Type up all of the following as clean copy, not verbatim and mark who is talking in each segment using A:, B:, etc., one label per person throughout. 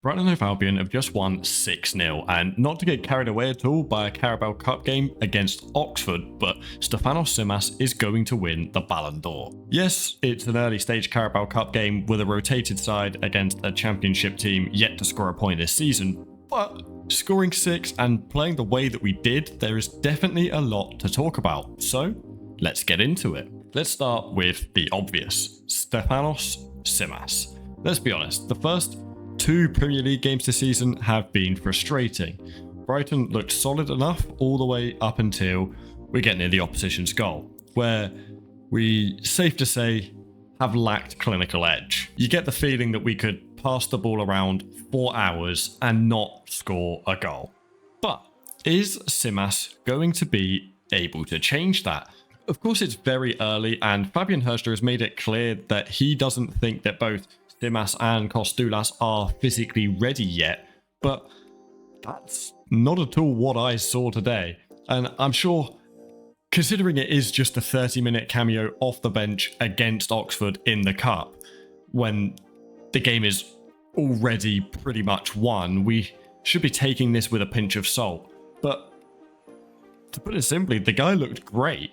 A: Brighton and Hove Albion have just won 6-0, and not to get carried away at all by a Carabao Cup game against Oxford, but Tzimas is going to win the Balon d'Or. Yes, it's an early stage Carabao Cup game with a rotated side against a championship team yet to score a point this season, but scoring 6 and playing the way that we did, there is definitely a lot to talk about, so let's get into it. Let's start with the obvious, Tzimas. Let's be honest, the first 2 Premier League games this season have been frustrating. Brighton looked solid enough all the way up until we get near the opposition's goal, where we, safe to say, have lacked clinical edge. You get the feeling that we could pass the ball around for hours and not score a goal. But is Tzimas going to be able to change that? Of course, it's very early, and Fabian Hurzeler has made it clear that he doesn't think that both Tzimas and Kostoulas are physically ready yet, but that's not at all what I saw today. And I'm sure, considering it is just a 30-minute cameo off the bench against Oxford in the Cup, when the game is already pretty much won, we should be taking this with a pinch of salt. But to put it simply, the guy looked great.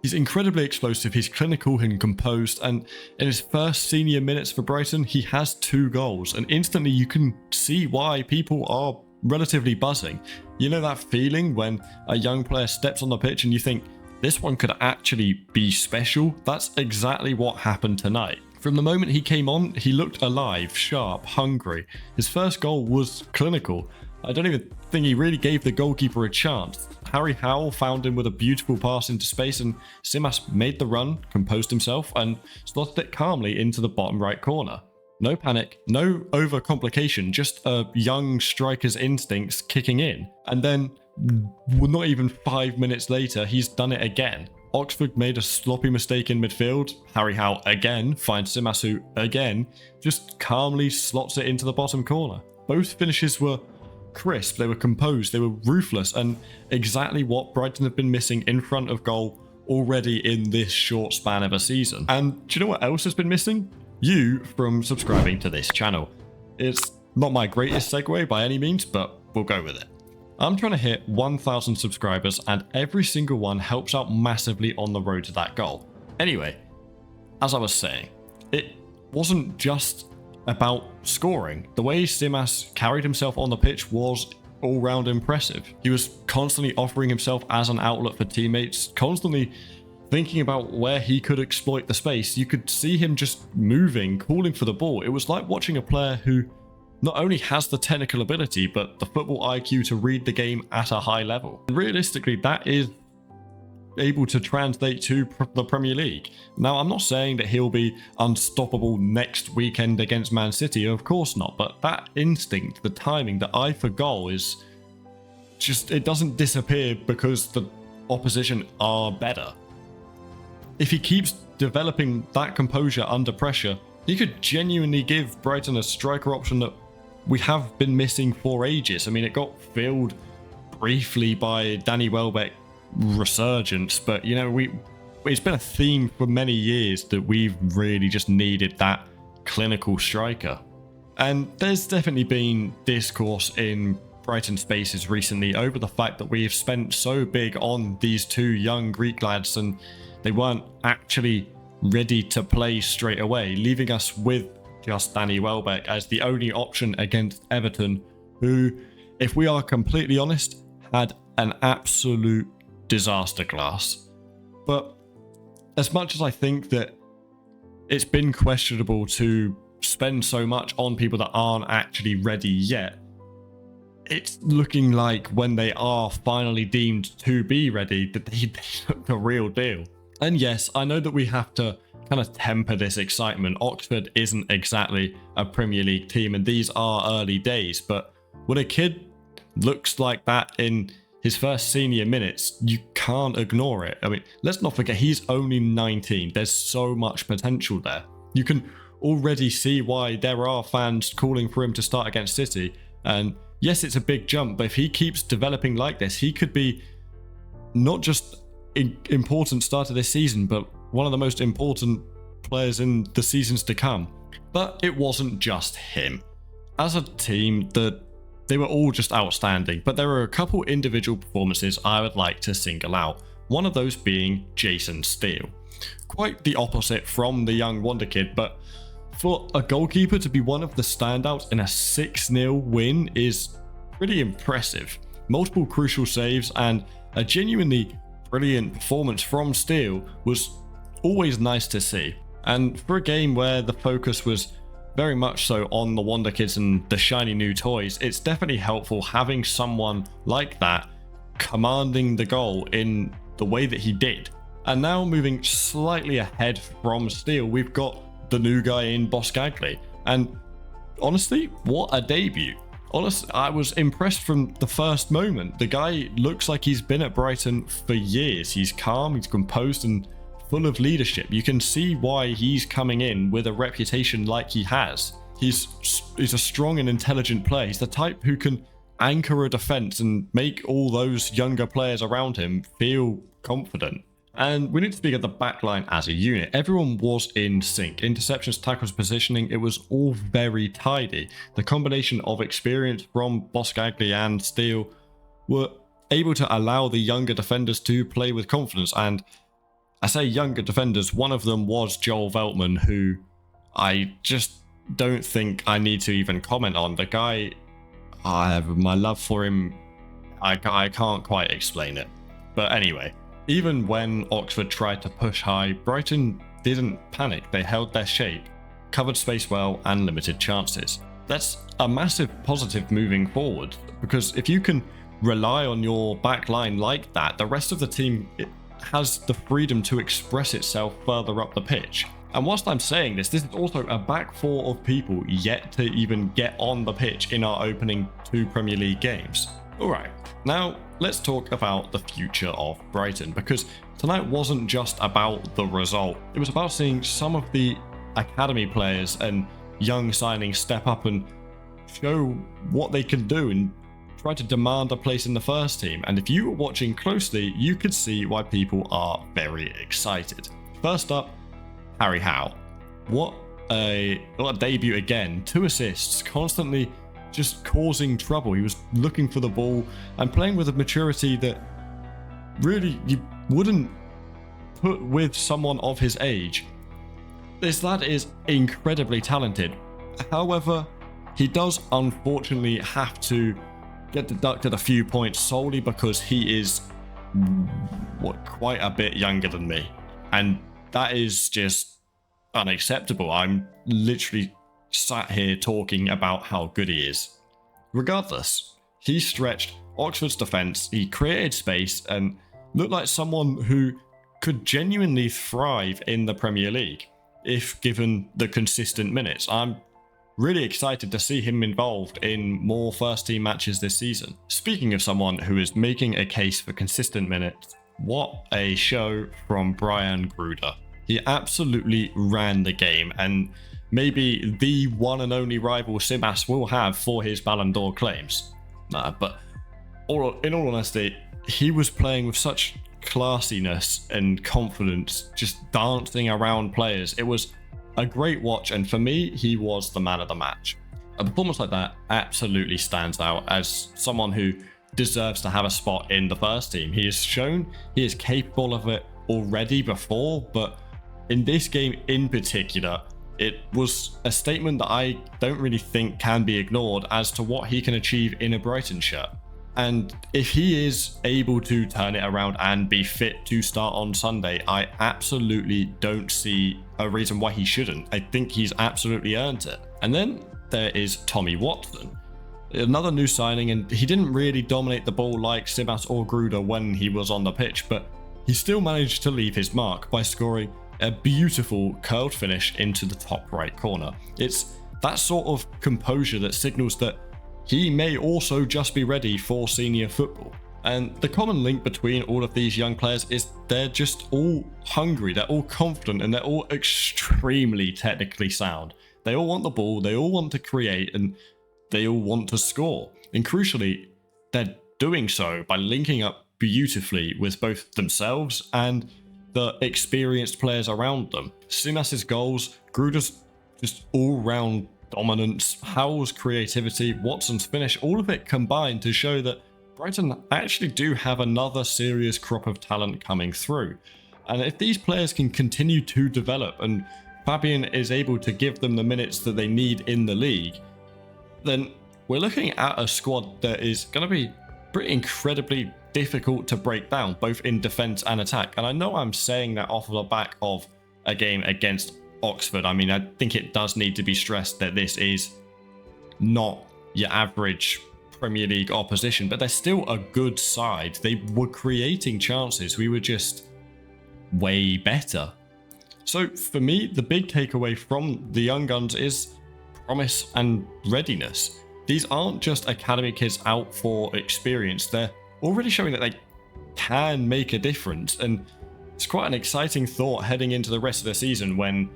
A: He's incredibly explosive, he's clinical and composed, and in his first senior minutes for Brighton, he has 2 goals, and instantly you can see why people are relatively buzzing. You know that feeling when a young player steps on the pitch and you think, this one could actually be special? That's exactly what happened tonight. From the moment he came on, he looked alive, sharp, hungry. His first goal was clinical. I don't even think he really gave the goalkeeper a chance. Harry Howell found him with a beautiful pass into space, and Tzimas made the run, composed himself, and slotted it calmly into the bottom right corner. No panic, no overcomplication, just a young striker's instincts kicking in. And then, not even 5 minutes later, he's done it again. Oxford made a sloppy mistake in midfield. Harry Howell again finds Tzimas, who again just calmly slots it into the bottom corner. Both finishes were crisp, they were composed, they were ruthless, and exactly what Brighton have been missing in front of goal already in this short span of a season. And do you know what else has been missing? You from subscribing to this channel. It's not my greatest segue by any means, but we'll go with it. I'm trying to hit 1,000 subscribers, and every single one helps out massively on the road to that goal. Anyway, as I was saying, it wasn't just about scoring. The way Tzimas carried himself on the pitch was all-round impressive. He was constantly offering himself as an outlet for teammates, constantly thinking about where he could exploit the space. You could see him just moving, calling for the ball. It was like watching a player who not only has the technical ability, but the football IQ to read the game at a high level. Realistically, that is able to translate to the Premier League. Now, I'm not saying that he'll be unstoppable next weekend against Man City, of course not, but that instinct, the timing, the eye for goal is just, it doesn't disappear because the opposition are better. If he keeps developing that composure under pressure, he could genuinely give Brighton a striker option that we have been missing for ages. I mean, it got filled briefly by Danny Welbeck resurgence, but you know, it's been a theme for many years that we've really just needed that clinical striker. And there's definitely been discourse in Brighton spaces recently over the fact that we have spent so big on these 2 young Greek lads and they weren't actually ready to play straight away, leaving us with just Danny Welbeck as the only option against Everton, who, if we are completely honest, had an absolute disaster class. But as much as I think that it's been questionable to spend so much on people that aren't actually ready yet, it's looking like when they are finally deemed to be ready, that they look the real deal. And yes, I know that we have to kind of temper this excitement. Oxford isn't exactly a Premier League team, and these are early days, but when a kid looks like that in his first senior minutes, you can't ignore it. I mean, let's not forget, he's only 19. There's so much potential there. You can already see why there are fans calling for him to start against City. And yes, it's a big jump, but if he keeps developing like this, he could be not just an important starter this season, but one of the most important players in the seasons to come. But it wasn't just him. as a team, they were all just outstanding, but there were a couple individual performances I would like to single out. One of those being Jason Steele. Quite the opposite from the young wonder kid, but for a goalkeeper to be one of the standouts in a 6-0 win is pretty impressive. Multiple crucial saves and a genuinely brilliant performance from Steele was always nice to see. And for a game where the focus was very much so on the wonder kids and the shiny new toys, it's definitely helpful having someone like that commanding the goal in the way that he did. And now moving slightly ahead from Steele, we've got the new guy in Boskagli. And honestly, what a debut. Honestly, I was impressed from the first moment. The guy looks like he's been at Brighton for years. He's calm, he's composed and full of leadership. You can see why he's coming in with a reputation like he has. He's a strong and intelligent player. He's the type who can anchor a defense and make all those younger players around him feel confident. And we need to speak of the backline as a unit. Everyone was in sync. Interceptions, tackles, positioning, it was all very tidy. The combination of experience from Boskagli and Steele were able to allow the younger defenders to play with confidence. And I say younger defenders, one of them was Joel Veltman, who I just don't think I need to even comment on. The guy, I have my love for him, I can't quite explain it. But anyway, even when Oxford tried to push high, Brighton didn't panic. They held their shape, covered space well and limited chances. That's a massive positive moving forward, because if you can rely on your back line like that, the rest of the team has the freedom to express itself further up the pitch. And whilst I'm saying this is also a back four of people yet to even get on the pitch in our opening 2 Premier League games. Alright, now let's talk about the future of Brighton, because tonight wasn't just about the result. It was about seeing some of the academy players and young signings step up and show what they can do and try to demand a place in the first team. And if you were watching closely, you could see why people are very excited. First up, Harry Howe. What a debut again. 2 assists, constantly just causing trouble. He was looking for the ball and playing with a maturity that really you wouldn't put with someone of his age. This lad is incredibly talented. However, he does unfortunately have to get deducted a few points solely because he is quite a bit younger than me, and that is just unacceptable. I'm literally sat here talking about how good he is. Regardless, he stretched Oxford's defence, he created space and looked like someone who could genuinely thrive in the Premier League if given the consistent minutes. I'm really excited to see him involved in more first team matches this season. Speaking of someone who is making a case for consistent minutes, what a show from Brian Gruder. He absolutely ran the game, and maybe the one and only rival Tzimas will have for his Balon d'Or claims. But in all honesty, he was playing with such classiness and confidence, just dancing around players. It was a great watch, and for me, he was the man of the match. A performance like that absolutely stands out as someone who deserves to have a spot in the first team. He has shown he is capable of it already before, but in this game in particular, it was a statement that I don't really think can be ignored as to what he can achieve in a Brighton shirt. And if he is able to turn it around and be fit to start on Sunday, I absolutely don't see a reason why he shouldn't. I think he's absolutely earned it. And then there is Tommy Watson, another new signing, and he didn't really dominate the ball like Tzimas or Gruder when he was on the pitch, but he still managed to leave his mark by scoring a beautiful curled finish into the top right corner. It's that sort of composure that signals that he may also just be ready for senior football. And the common link between all of these young players is they're just all hungry, they're all confident, and they're all extremely technically sound. They all want the ball, they all want to create, and they all want to score. And crucially, they're doing so by linking up beautifully with both themselves and the experienced players around them. Tzimas' goals, Gruder's just all-round dominance, Howell's creativity, Watson's finish, all of it combined to show that Brighton actually do have another serious crop of talent coming through. And if these players can continue to develop and Fabian is able to give them the minutes that they need in the league, then we're looking at a squad that is going to be pretty incredibly difficult to break down, both in defence and attack. And I know I'm saying that off of the back of a game against Oxford. I mean, I think it does need to be stressed that this is not your average Premier League opposition, but they're still a good side. They were creating chances. We were just way better. So for me, the big takeaway from the Young Guns is promise and readiness. These aren't just academy kids out for experience. They're already showing that they can make a difference. And it's quite an exciting thought heading into the rest of the season when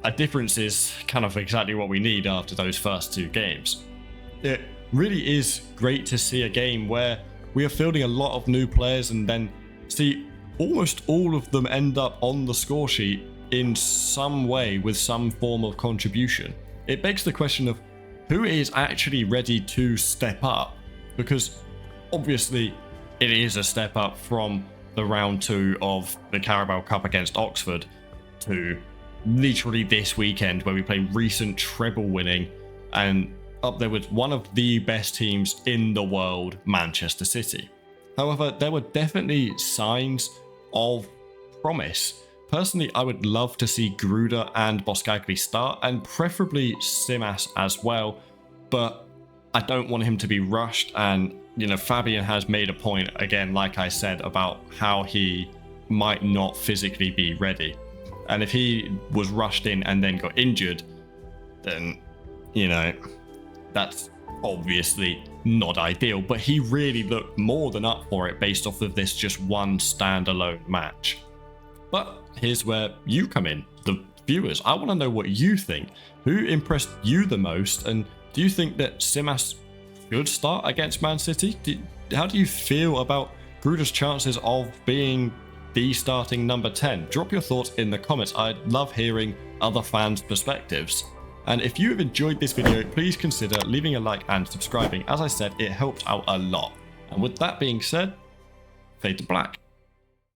A: a difference is kind of exactly what we need after those first 2 games. It really is great to see a game where we are fielding a lot of new players and then see almost all of them end up on the score sheet in some way with some form of contribution. It begs the question of who is actually ready to step up, because obviously it is a step up from the round 2 of the Carabao Cup against Oxford to literally this weekend where we play recent treble winning and up there with one of the best teams in the world, Manchester City. However, there were definitely signs of promise. Personally, I would love to see Gruder and Boscagli start, and preferably Tzimas as well, but I don't want him to be rushed. And, Fabian has made a point, again, like I said, about how he might not physically be ready. And if he was rushed in and then got injured, then, that's obviously not ideal. But he really looked more than up for it based off of this just one standalone match. But here's where you come in, the viewers. I want to know what you think. Who impressed you the most? And do you think that Tzimas should start against Man City? How do you feel about Gruder's chances of being the starting number 10? Drop your thoughts in the comments. I'd love hearing other fans' perspectives. And if you have enjoyed this video, please consider leaving a like and subscribing. As I said, it helps out a lot. And with that being said, fade to black.